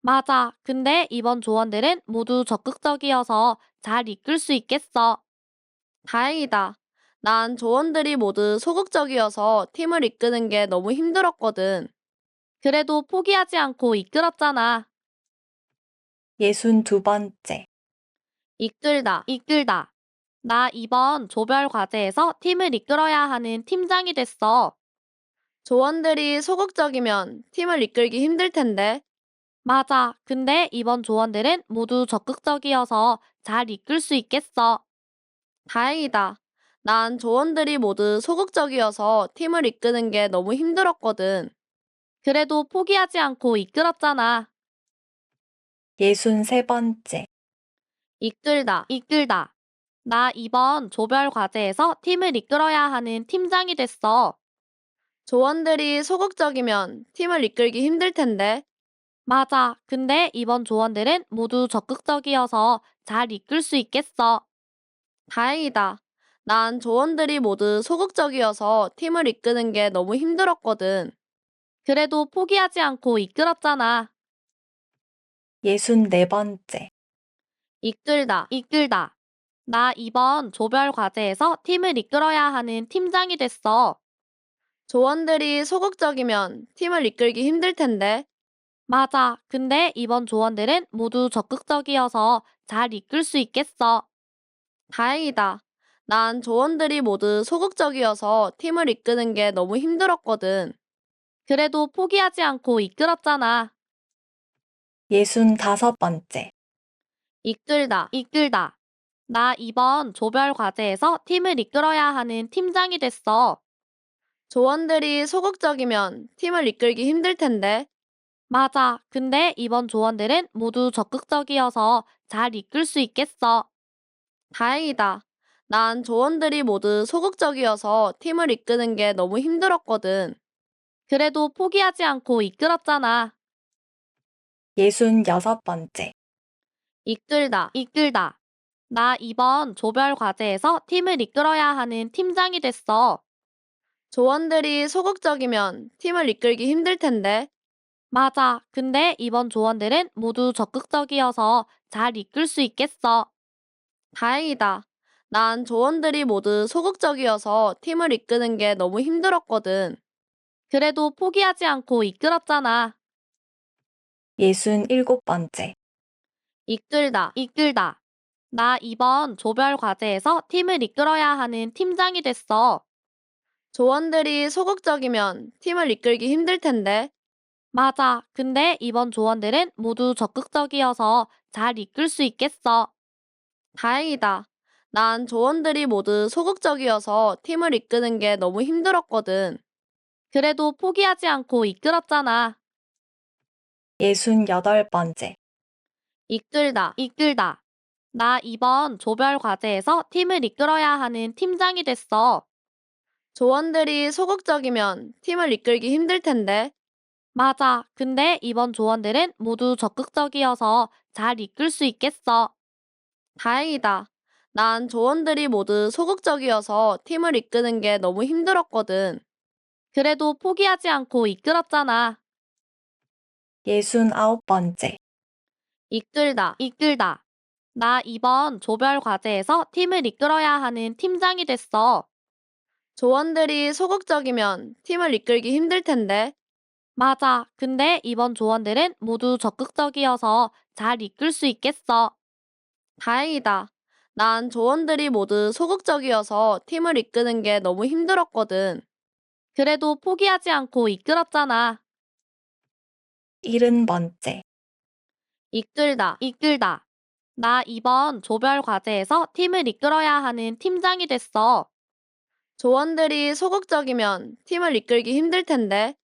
맞아. 근데 이번 조원들은 모두 적극적이어서 잘 이끌 수 있겠어. 다행이다. 난 조원들이 모두 소극적이어서 팀을 이끄는 게 너무 힘들었거든. 그래도 포기하지 않고 이끌었잖아. 62번째. 이끌다, 이끌다. 나 이번 조별 과제에서 팀을 이끌어야 하는 팀장이 됐어. 조원들이 소극적이면 팀을 이끌기 힘들 텐데. 맞아. 근데 이번 조원들은 모두 적극적이어서 잘 이끌 수 있겠어. 다행이다. 난 조원들이 모두 소극적이어서 팀을 이끄는 게 너무 힘들었거든. 그래도 포기하지 않고 이끌었잖아. 63번째. 이끌다, 이끌다. 나 이번 조별 과제에서 팀을 이끌어야 하는 팀장이 됐어. 조원들이 소극적이면 팀을 이끌기 힘들 텐데. 맞아. 근데 이번 조원들은 모두 적극적이어서 잘 이끌 수 있겠어. 다행이다. 난 조원들이 모두 소극적이어서 팀을 이끄는 게 너무 힘들었거든. 그래도 포기하지 않고 이끌었잖아. 64번째. 이끌다, 이끌다. 나 이번 조별 과제에서 팀을 이끌어야 하는 팀장이 됐어. 조원들이 소극적이면 팀을 이끌기 힘들 텐데. 맞아. 근데 이번 조원들은 모두 적극적이어서 잘 이끌 수 있겠어. 다행이다. 난 조원들이 모두 소극적이어서 팀을 이끄는 게 너무 힘들었거든. 그래도 포기하지 않고 이끌었잖아. 65번째. 이끌다, 이끌다. 나 이번 조별 과제에서 팀을 이끌어야 하는 팀장이 됐어. 조원들이 소극적이면 팀을 이끌기 힘들 텐데. 맞아. 근데 이번 조원들은 모두 적극적이어서 잘 이끌 수 있겠어. 다행이다. 난 조원들이 모두 소극적이어서 팀을 이끄는 게 너무 힘들었거든. 그래도 포기하지 않고 이끌었잖아. 66번째. 이끌다, 이끌다. 나 이번 조별 과제에서 팀을 이끌어야 하는 팀장이 됐어. 조원들이 소극적이면 팀을 이끌기 힘들 텐데. 맞아. 근데 이번 조원들은 모두 적극적이어서 잘 이끌 수 있겠어. 다행이다. 난 조원들이 모두 소극적이어서 팀을 이끄는 게 너무 힘들었거든. 그래도 포기하지 않고 이끌었잖아. 67번째. 이끌다, 이끌다. 나 이번 조별 과제에서 팀을 이끌어야 하는 팀장이 됐어. 조원들이 소극적이면 팀을 이끌기 힘들 텐데. 맞아. 근데 이번 조원들은 모두 적극적이어서 잘 이끌 수 있겠어. 다행이다. 난 조원들이 모두 소극적이어서 팀을 이끄는 게 너무 힘들었거든. 그래도 포기하지 않고 이끌었잖아. 68번째. 이끌다, 이끌다. 나 이번 조별 과제에서 팀을 이끌어야 하는 팀장이 됐어. 조원들이 소극적이면 팀을 이끌기 힘들 텐데. 맞아. 근데 이번 조원들은 모두 적극적이어서 잘 이끌 수 있겠어. 다행이다. 난 조원들이 모두 소극적이어서 팀을 이끄는 게 너무 힘들었거든. 그래도 포기하지 않고 이끌었잖아. 69번째. 이끌다, 이끌다. 나 이번 조별 과제에서 팀을 이끌어야 하는 팀장이 됐어. 조원들이 소극적이면 팀을 이끌기 힘들 텐데. 맞아. 근데 이번 조원들은 모두 적극적이어서 잘 이끌 수 있겠어. 다행이다. 난 조원들이 모두 소극적이어서 팀을 이끄는 게 너무 힘들었거든. 그래도 포기하지 않고 이끌었잖아. 70번째. 이끌다, 이끌다. 나 이번 조별 과제에서 팀을 이끌어야 하는 팀장이 됐어. 조원들이 소극적이면 팀을 이끌기 힘들 텐데.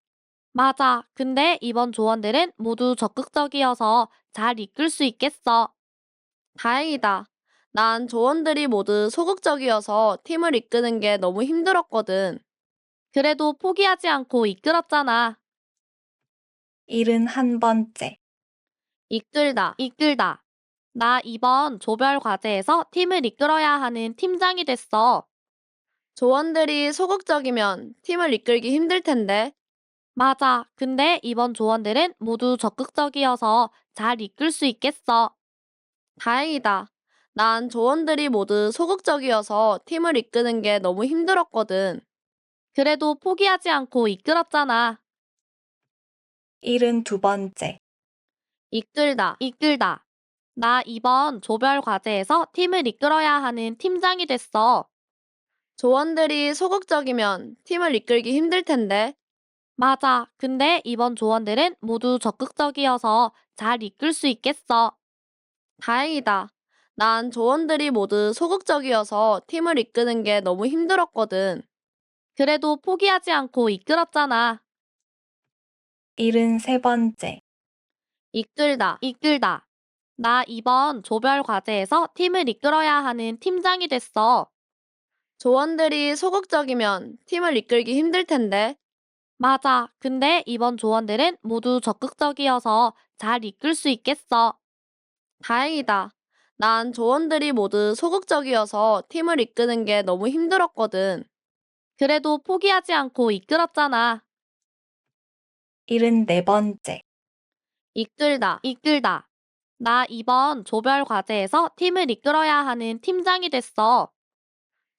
맞아. 근데 이번 조원들은 모두 적극적이어서 잘 이끌 수 있겠어. 다행이다. 난 조원들이 모두 소극적이어서 팀을 이끄는 게 너무 힘들었거든. 그래도 포기하지 않고 이끌었잖아. 71번째. 이끌다, 이끌다. 나 이번 조별 과제에서 팀을 이끌어야 하는 팀장이 됐어. 조원들이 소극적이면 팀을 이끌기 힘들 텐데. 맞아. 근데 이번 조원들은 모두 적극적이어서 잘 이끌 수 있겠어. 다행이다. 난 조원들이 모두 소극적이어서 팀을 이끄는 게 너무 힘들었거든. 그래도 포기하지 않고 이끌었잖아. 72번째. 이끌다, 이끌다. 나 이번 조별 과제에서 팀을 이끌어야 하는 팀장이 됐어. 조원들이 소극적이면 팀을 이끌기 힘들 텐데. 맞아. 근데 이번 조원들은 모두 적극적이어서 잘 이끌 수 있겠어. 다행이다. 난 조원들이 모두 소극적이어서 팀을 이끄는 게 너무 힘들었거든. 그래도 포기하지 않고 이끌었잖아. 73번째. 이끌다, 이끌다. 나 이번 조별 과제에서 팀을 이끌어야 하는 팀장이 됐어. 조원들이 소극적이면 팀을 이끌기 힘들 텐데. 맞아. 근데 이번 조원들은 모두 적극적이어서 잘 이끌 수 있겠어. 다행이다. 난 조원들이 모두 소극적이어서 팀을 이끄는 게 너무 힘들었거든. 그래도 포기하지 않고 이끌었잖아. 74번째. 이끌다, 이끌다. 나 이번 조별 과제에서 팀을 이끌어야 하는 팀장이 됐어.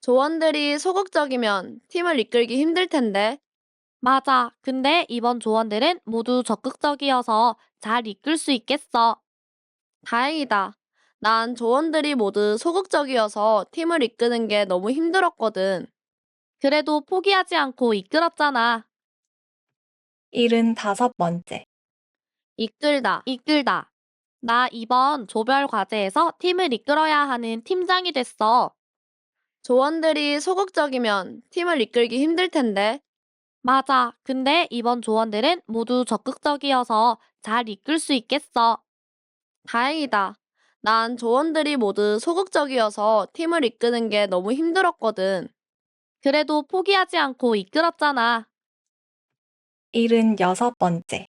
조원들이 소극적이면 팀을 이끌기 힘들 텐데. 맞아. 근데 이번 조원들은 모두 적극적이어서 잘 이끌 수 있겠어. 다행이다. 난 조원들이 모두 소극적이어서 팀을 이끄는 게 너무 힘들었거든. 그래도 포기하지 않고 이끌었잖아. 75번째. 이끌다, 이끌다. 나 이번 조별 과제에서 팀을 이끌어야 하는 팀장이 됐어. 조원들이 소극적이면 팀을 이끌기 힘들 텐데. 맞아. 근데 이번 조원들은 모두 적극적이어서 잘 이끌 수 있겠어. 다행이다. 난 조원들이 모두 소극적이어서 팀을 이끄는 게 너무 힘들었거든. 그래도 포기하지 않고 이끌었잖아. 76번째.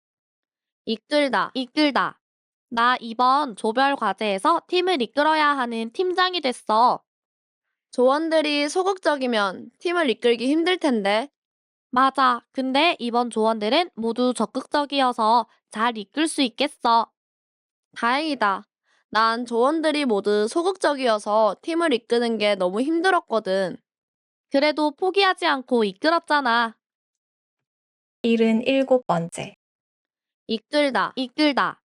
이끌다, 이끌다. 나 이번 조별 과제에서 팀을 이끌어야 하는 팀장이 됐어. 조원들이 소극적이면 팀을 이끌기 힘들 텐데. 맞아. 근데 이번 조원들은 모두 적극적이어서 잘 이끌 수 있겠어. 다행이다. 난 조원들이 모두 소극적이어서 팀을 이끄는 게 너무 힘들었거든. 그래도 포기하지 않고 이끌었잖아. 77번째. 이끌다, 이끌다.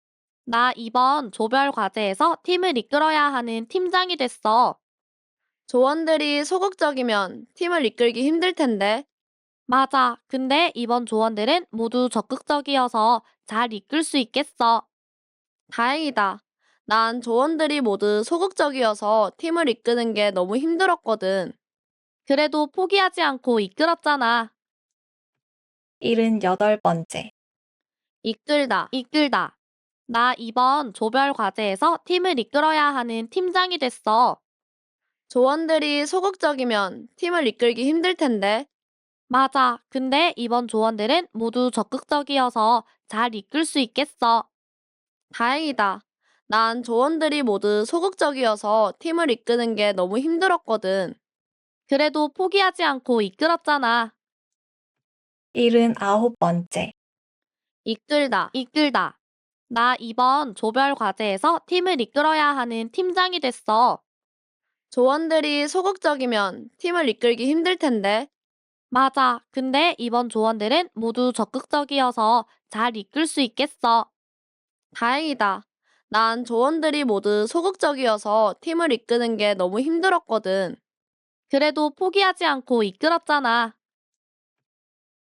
나 이번 조별 과제에서 팀을 이끌어야 하는 팀장이 됐어. 조원들이 소극적이면 팀을 이끌기 힘들 텐데. 맞아. 근데 이번 조원들은 모두 적극적이어서 잘 이끌 수 있겠어. 다행이다. 난 조원들이 모두 소극적이어서 팀을 이끄는 게 너무 힘들었거든. 그래도 포기하지 않고 이끌었잖아. 78번째. 이끌다, 이끌다. 나 이번 조별 과제에서 팀을 이끌어야 하는 팀장이 됐어. 조원들이 소극적이면 팀을 이끌기 힘들 텐데. 맞아. 근데 이번 조원들은 모두 적극적이어서 잘 이끌 수 있겠어. 다행이다. 난 조원들이 모두 소극적이어서 팀을 이끄는 게 너무 힘들었거든. 그래도 포기하지 않고 이끌었잖아. 79번째. 이끌다, 이끌다. 나 이번 조별 과제에서 팀을 이끌어야 하는 팀장이 됐어. 조원들이 소극적이면 팀을 이끌기 힘들 텐데. 맞아. 근데 이번 조원들은 모두 적극적이어서 잘 이끌 수 있겠어. 다행이다. 난 조원들이 모두 소극적이어서 팀을 이끄는 게 너무 힘들었거든. 그래도 포기하지 않고 이끌었잖아.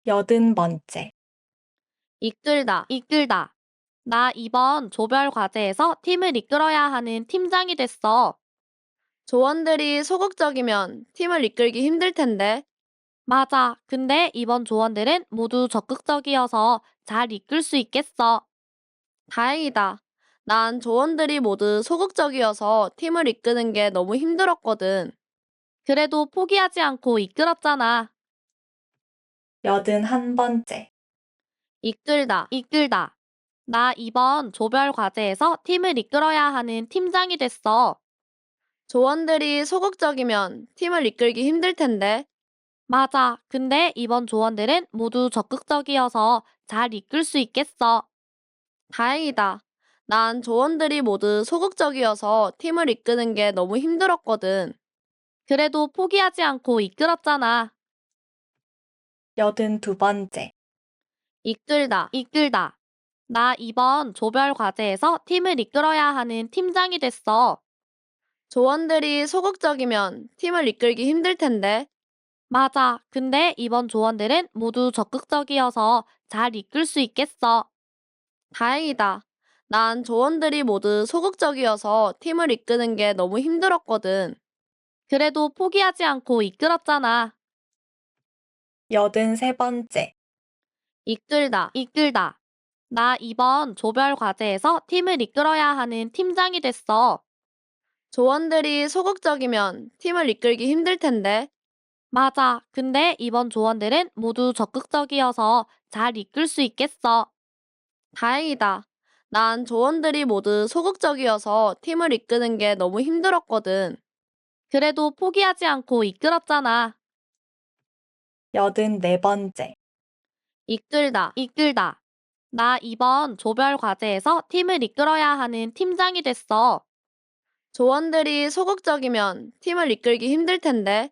80번째. 이끌다, 이끌다. 나 이번 조별 과제에서 팀을 이끌어야 하는 팀장이 됐어. 조원들이 소극적이면 팀을 이끌기 힘들 텐데. 맞아. 근데 이번 조원들은 모두 적극적이어서 잘 이끌 수 있겠어. 다행이다. 난 조원들이 모두 소극적이어서 팀을 이끄는 게 너무 힘들었거든. 그래도 포기하지 않고 이끌었잖아. 81번째. 이끌다, 이끌다. 나 이번 조별 과제에서 팀을 이끌어야 하는 팀장이 됐어. 조원들이 소극적이면 팀을 이끌기 힘들 텐데. 맞아. 근데 이번 조원들은 모두 적극적이어서 잘 이끌 수 있겠어. 다행이다. 난 조원들이 모두 소극적이어서 팀을 이끄는 게 너무 힘들었거든. 그래도 포기하지 않고 이끌었잖아. 82번째. 이끌다, 이끌다. 나 이번 조별 과제에서 팀을 이끌어야 하는 팀장이 됐어. 조원들이 소극적이면 팀을 이끌기 힘들 텐데. 맞아. 근데 이번 조원들은 모두 적극적이어서 잘 이끌 수 있겠어. 다행이다. 난 조원들이 모두 소극적이어서 팀을 이끄는 게 너무 힘들었거든. 그래도 포기하지 않고 이끌었잖아. 83번째. 이끌다, 이끌다. 나 이번 조별 과제에서 팀을 이끌어야 하는 팀장이 됐어. 조원들이 소극적이면 팀을 이끌기 힘들 텐데. 맞아. 근데 이번 조원들은 모두 적극적이어서 잘 이끌 수 있겠어. 다행이다. 난 조원들이 모두 소극적이어서 팀을 이끄는 게 너무 힘들었거든. 그래도 포기하지 않고 이끌었잖아. 84번째. 이끌다, 이끌다. 나 이번 조별 과제에서 팀을 이끌어야 하는 팀장이 됐어. 조원들이 소극적이면 팀을 이끌기 힘들 텐데.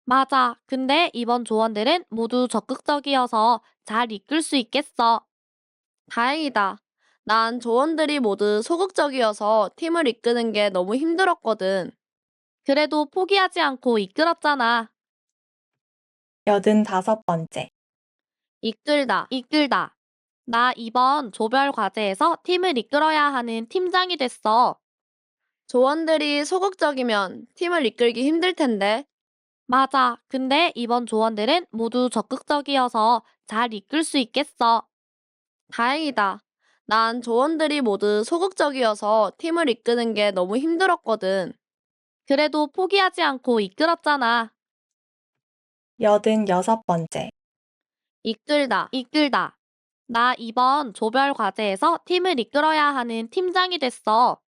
맞아. 근데 이번 조원들은 모두 적극적이어서 잘 이끌 수 있겠어. 다행이다. 난 조원들이 모두 소극적이어서 팀을 이끄는 게 너무 힘들었거든. 그래도 포기하지 않고 이끌었잖아. 85번째. 이끌다, 이끌다. 나 이번 조별 과제에서 팀을 이끌어야 하는 팀장이 됐어. 조원들이 소극적이면 팀을 이끌기 힘들 텐데. 맞아. 근데 이번 조원들은 모두 적극적이어서 잘 이끌 수 있겠어. 다행이다. 난 조원들이 모두 소극적이어서 팀을 이끄는 게 너무 힘들었거든. 그래도 포기하지 않고 이끌었잖아. 86번째. 이끌다, 이끌다. 나 이번 조별 과제에서 팀을 이끌어야 하는 팀장이 됐어.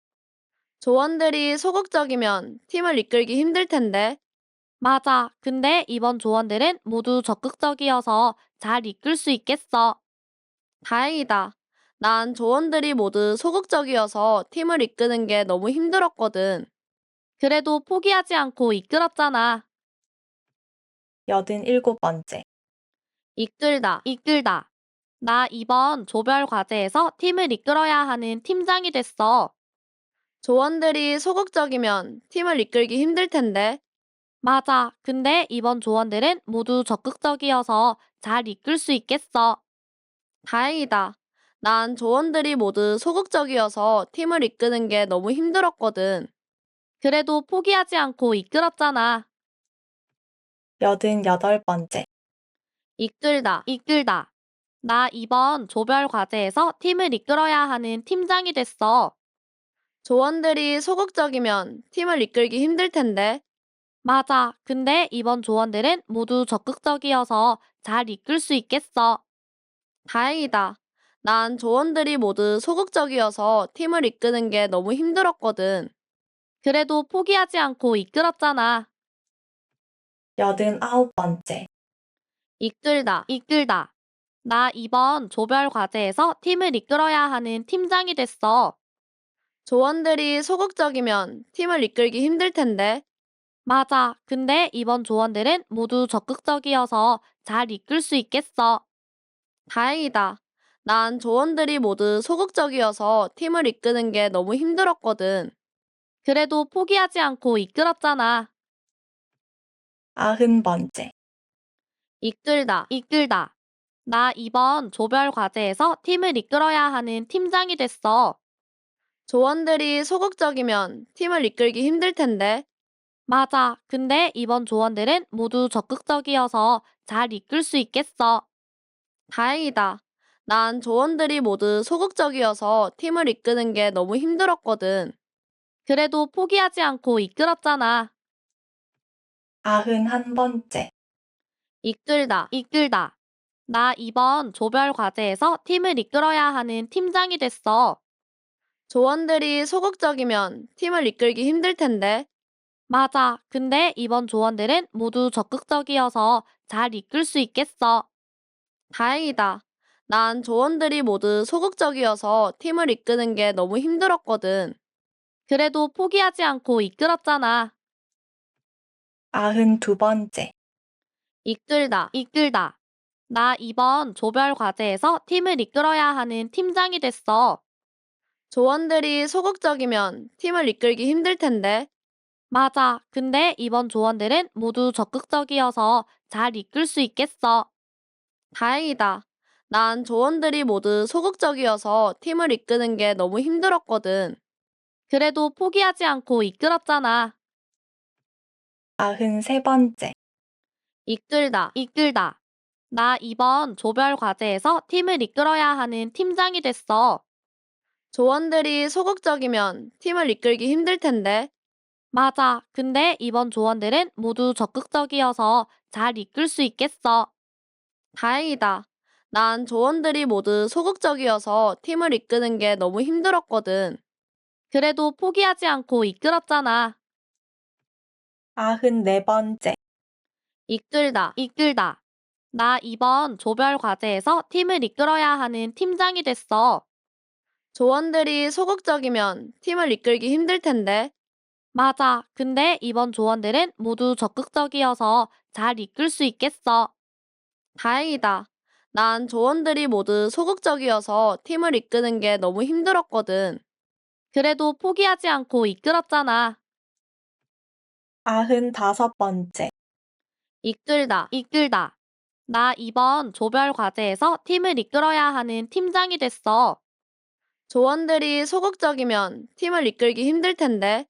조원들이 소극적이면 팀을 이끌기 힘들 텐데. 맞아. 근데 이번 조원들은 모두 적극적이어서 잘 이끌 수 있겠어. 다행이다. 난 조원들이 모두 소극적이어서 팀을 이끄는 게 너무 힘들었거든. 그래도 포기하지 않고 이끌었잖아. 87번째. 이끌다, 이끌다. 나 이번 조별 과제에서 팀을 이끌어야 하는 팀장이 됐어. 조원들이 소극적이면 팀을 이끌기 힘들 텐데. 맞아. 근데 이번 조원들은 모두 적극적이어서 잘 이끌 수 있겠어. 다행이다. 난 조원들이 모두 소극적이어서 팀을 이끄는 게 너무 힘들었거든. 그래도 포기하지 않고 이끌었잖아. 88번째. 이끌다, 이끌다. 나 이번 조별 과제에서 팀을 이끌어야 하는 팀장이 됐어. 조원들이 소극적이면 팀을 이끌기 힘들 텐데. 맞아. 근데 이번 조원들은 모두 적극적이어서 잘 이끌 수 있겠어. 다행이다. 난 조원들이 모두 소극적이어서 팀을 이끄는 게 너무 힘들었거든. 그래도 포기하지 않고 이끌었잖아. 89번째. 이끌다, 이끌다. 나 이번 조별 과제에서 팀을 이끌어야 하는 팀장이 됐어. 조원들이 소극적이면 팀을 이끌기 힘들 텐데. 맞아. 근데 이번 조원들은 모두 적극적이어서 잘 이끌 수 있겠어. 다행이다. 난 조원들이 모두 소극적이어서 팀을 이끄는 게 너무 힘들었거든. 그래도 포기하지 않고 이끌었잖아. 90번째. 이끌다, 이끌다. 나 이번 조별 과제에서 팀을 이끌어야 하는 팀장이 됐어. 조원들이 소극적이면 팀을 이끌기 힘들 텐데. 맞아. 근데 이번 조원들은 모두 적극적이어서 잘 이끌 수 있겠어. 다행이다. 난 조원들이 모두 소극적이어서 팀을 이끄는 게 너무 힘들었거든. 그래도 포기하지 않고 이끌었잖아. 91번째. 이끌다, 이끌다. 나 이번 조별 과제에서 팀을 이끌어야 하는 팀장이 됐어. 조원들이 소극적이면 팀을 이끌기 힘들 텐데. 맞아. 근데 이번 조원들은 모두 적극적이어서 잘 이끌 수 있겠어. 다행이다. 난 조원들이 모두 소극적이어서 팀을 이끄는 게 너무 힘들었거든. 그래도 포기하지 않고 이끌었잖아. 92번째. 이끌다, 이끌다. 나 이번 조별 과제에서 팀을 이끌어야 하는 팀장이 됐어. 조원들이 소극적이면 팀을 이끌기 힘들 텐데. 맞아. 근데 이번 조원들은 모두 적극적이어서 잘 이끌 수 있겠어. 다행이다. 난 조원들이 모두 소극적이어서 팀을 이끄는 게 너무 힘들었거든. 그래도 포기하지 않고 이끌었잖아. 93번째. 이끌다, 이끌다. 나 이번 조별 과제에서 팀을 이끌어야 하는 팀장이 됐어. 조원들이 소극적이면 팀을 이끌기 힘들 텐데. 맞아. 근데 이번 조원들은 모두 적극적이어서 잘 이끌 수 있겠어. 다행이다. 난 조원들이 모두 소극적이어서 팀을 이끄는 게 너무 힘들었거든. 그래도 포기하지 않고 이끌었잖아. 94번째. 이끌다, 이끌다. 나 이번 조별 과제에서 팀을 이끌어야 하는 팀장이 됐어. 조원들이 소극적이면 팀을 이끌기 힘들 텐데. 맞아. 근데 이번 조원들은 모두 적극적이어서 잘 이끌 수 있겠어. 다행이다. 난 조원들이 모두 소극적이어서 팀을 이끄는 게 너무 힘들었거든. 그래도 포기하지 않고 이끌었잖아. 95번째. 이끌다, 이끌다. 나 이번 조별 과제에서 팀을 이끌어야 하는 팀장이 됐어. 조원들이 소극적이면 팀을 이끌기 힘들 텐데.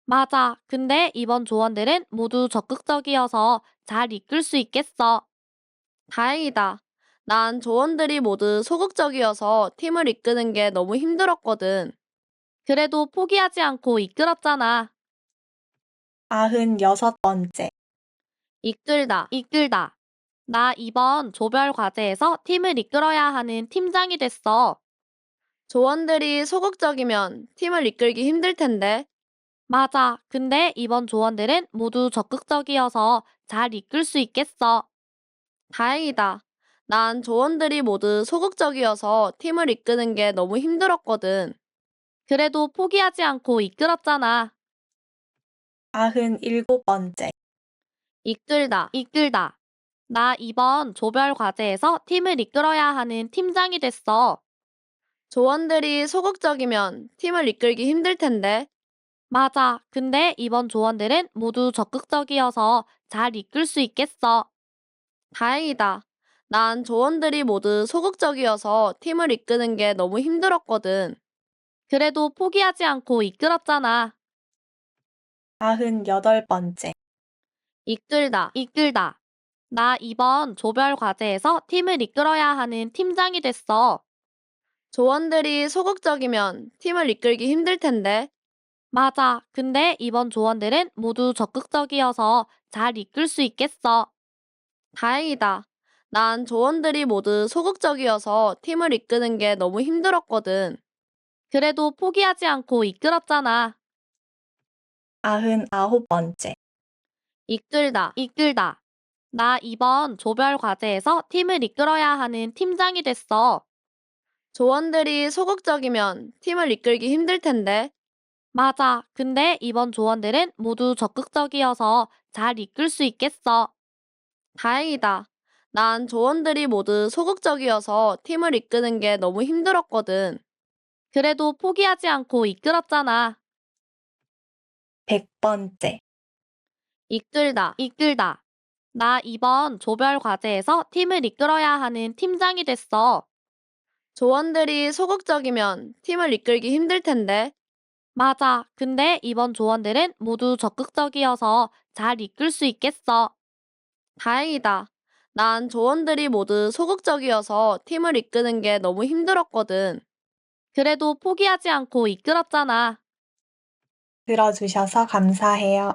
맞아. 근데 이번 조원들은 모두 적극적이어서 잘 이끌 수 있겠어. 다행이다. 난 조원들이 모두 소극적이어서 팀을 이끄는 게 너무 힘들었거든. 그래도 포기하지 않고 이끌었잖아. 96번째. 이끌다, 이끌다. 나 이번 조별 과제에서 팀을 이끌어야 하는 팀장이 됐어. 조원들이 소극적이면 팀을 이끌기 힘들 텐데. 맞아. 근데 이번 조원들은 모두 적극적이어서 잘 이끌 수 있겠어. 다행이다. 난 조원들이 모두 소극적이어서 팀을 이끄는 게 너무 힘들었거든. 그래도 포기하지 않고 이끌었잖아. 97번째. 이끌다, 이끌다. 나 이번 조별 과제에서 팀을 이끌어야 하는 팀장이 됐어. 조원들이 소극적이면 팀을 이끌기 힘들 텐데. 맞아. 근데 이번 조원들은 모두 적극적이어서 잘 이끌 수 있겠어. 다행이다. 난 조원들이 모두 소극적이어서 팀을 이끄는 게 너무 힘들었거든. 그래도 포기하지 않고 이끌었잖아. 98번째. 이끌다, 이끌다. 나 이번 조별 과제에서 팀을 이끌어야 하는 팀장이 됐어. 조원들이 소극적이면 팀을 이끌기 힘들 텐데. 맞아. 근데 이번 조원들은 모두 적극적이어서 잘 이끌 수 있겠어. 다행이다. 난 조원들이 모두 소극적이어서 팀을 이끄는 게 너무 힘들었거든. 그래도 포기하지 않고 이끌었잖아. 99번째. 이끌다, 이끌다. 나 이번 조별 과제에서 팀을 이끌어야 하는 팀장이 됐어. 조원들이 소극적이면 팀을 이끌기 힘들 텐데. 맞아. 근데 이번 조원들은 모두 적극적이어서 잘 이끌 수 있겠어. 다행이다. 난 조원들이 모두 소극적이어서 팀을 이끄는 게 너무 힘들었거든. 그래도 포기하지 않고 이끌었잖아. 100번째. 이끌다, 이끌다. 나 이번 조별 과제에서 팀을 이끌어야 하는 팀장이 됐어. 조원들이 소극적이면 팀을 이끌기 힘들 텐데. 맞아. 근데 이번 조원들은 모두 적극적이어서 잘 이끌 수 있겠어. 다행이다. 난 조원들이 모두 소극적이어서 팀을 이끄는 게 너무 힘들었거든. 그래도 포기하지 않고 이끌었잖아. 들어주셔서 감사해요.